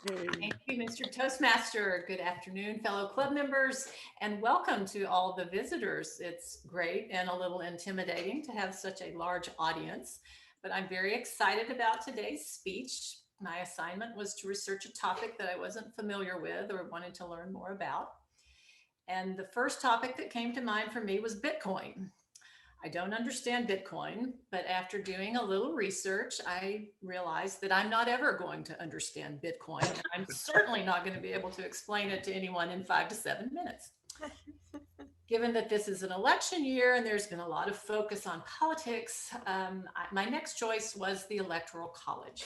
Thank you, Mr. Toastmaster. Good afternoon, fellow club members, and welcome to all the visitors. It's great and a little intimidating to have such a large audience, but I'm very excited about today's speech. My assignment was to research a topic that I wasn't familiar with or wanted to learn more about. And the first topic that came to mind for me was Bitcoin. I don't understand Bitcoin, but after doing a little research, I realized that I'm not ever going to understand Bitcoin. And I'm certainly not going to be able to explain it to anyone in 5 to 7 minutes. Given that this is an election year and there's been a lot of focus on politics, my next choice was the Electoral College.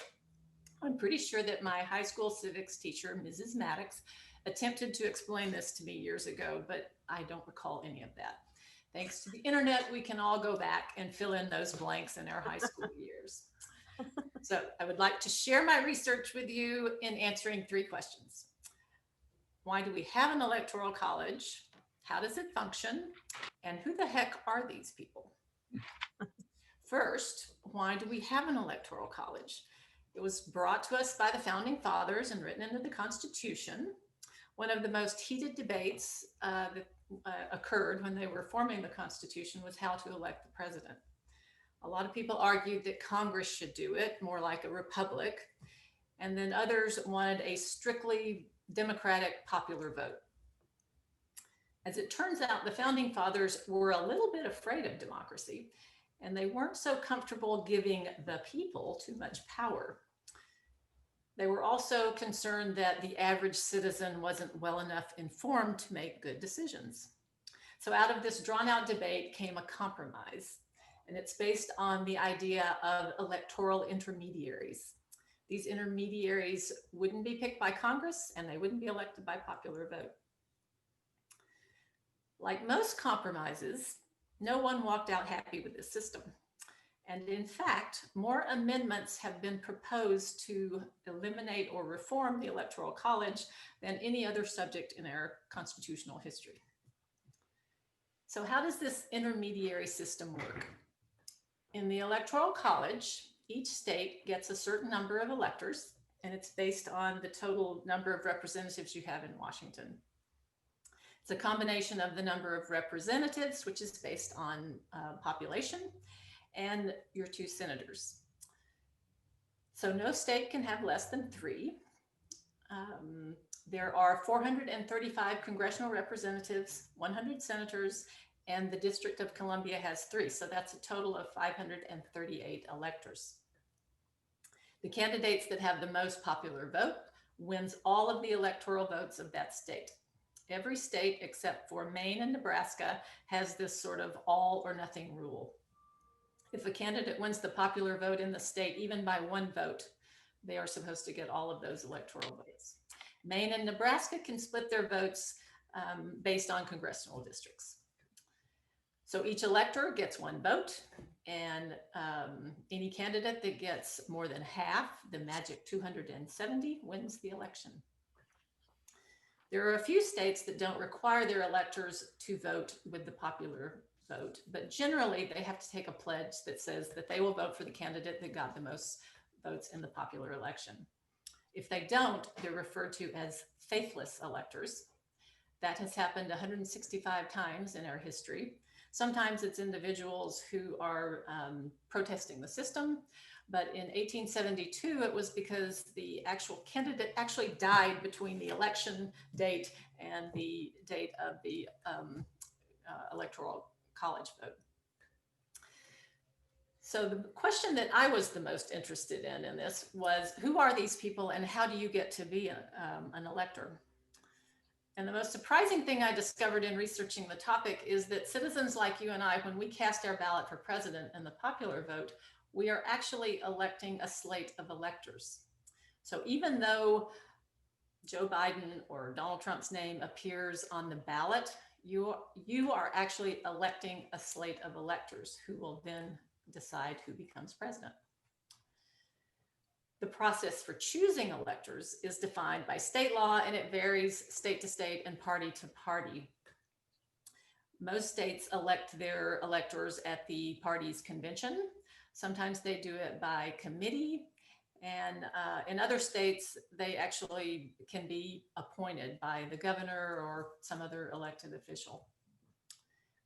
I'm pretty sure that my high school civics teacher, Mrs. Maddox, attempted to explain this to me years ago, but I don't recall any of that. Thanks to the internet, we can all go back and fill in those blanks in our high school years. So I would like to share my research with you in answering 3 questions. Why do we have an electoral college? How does it function? And who the heck are these people? First, why do we have an electoral college? It was brought to us by the founding fathers and written into the Constitution. One of the most heated debates that occurred when they were forming the Constitution was how to elect the president. A lot of people argued that Congress should do it, more like a republic, and then others wanted a strictly democratic popular vote. As it turns out, the founding fathers were a little bit afraid of democracy, and they weren't so comfortable giving the people too much power. They were also concerned that the average citizen wasn't well enough informed to make good decisions. So out of this drawn out debate came a compromise, and it's based on the idea of electoral intermediaries. These intermediaries wouldn't be picked by Congress and they wouldn't be elected by popular vote. Like most compromises, no one walked out happy with this system. And in fact, more amendments have been proposed to eliminate or reform the Electoral College than any other subject in our constitutional history. So how does this intermediary system work? In the Electoral College, each state gets a certain number of electors, and it's based on the total number of representatives you have in Washington. It's a combination of the number of representatives, which is based on population, and your 2 senators. So no state can have less than 3. There are 435 congressional representatives, 100 senators, and the District of Columbia has 3. So that's a total of 538 electors. The candidates that have the most popular vote wins all of the electoral votes of that state. Every state except for Maine and Nebraska has this sort of all or nothing rule. If a candidate wins the popular vote in the state, even by 1 vote, they are supposed to get all of those electoral votes. Maine and Nebraska can split their votes based on congressional districts. So each elector gets 1 vote, and any candidate that gets more than half, the magic 270, wins the election. There are a few states that don't require their electors to vote with the popular vote, but generally they have to take a pledge that says that they will vote for the candidate that got the most votes in the popular election. If they don't, they're referred to as faithless electors. That has happened 165 times in our history. Sometimes it's individuals who are protesting the system, but in 1872, it was because the actual candidate actually died between the election date and the date of the Electoral College vote. So the question that I was the most interested in this was, who are these people and how do you get to be an elector? And the most surprising thing I discovered in researching the topic is that citizens like you and I, when we cast our ballot for president in the popular vote, we are actually electing a slate of electors. So even though Joe Biden or Donald Trump's name appears on the ballot, you are actually electing a slate of electors who will then decide who becomes president. The process for choosing electors is defined by state law, and it varies state to state and party to party. Most states elect their electors at the party's convention. Sometimes they do it by committee, And in other states, they actually can be appointed by the governor or some other elected official.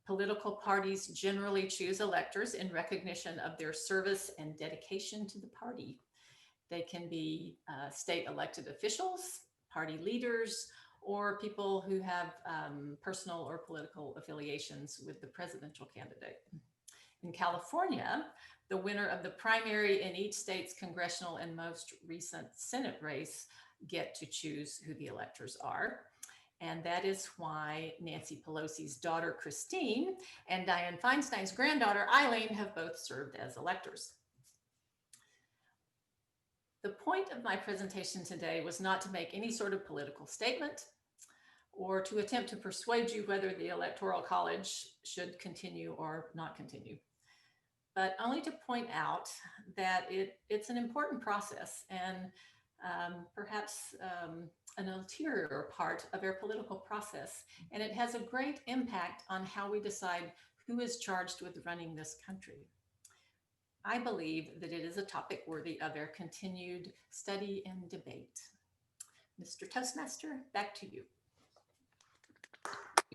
Political parties generally choose electors in recognition of their service and dedication to the party. They can be state elected officials, party leaders, or people who have personal or political affiliations with the presidential candidate. In California, the winner of the primary in each state's congressional and most recent Senate race get to choose who the electors are. And that is why Nancy Pelosi's daughter, Christine, and Dianne Feinstein's granddaughter, Eileen, have both served as electors. The point of my presentation today was not to make any sort of political statement or to attempt to persuade you whether the Electoral College should continue or not continue, but only to point out that it's an important process and perhaps an ulterior part of our political process. And it has a great impact on how we decide who is charged with running this country. I believe that it is a topic worthy of our continued study and debate. Mr. Toastmaster, back to you.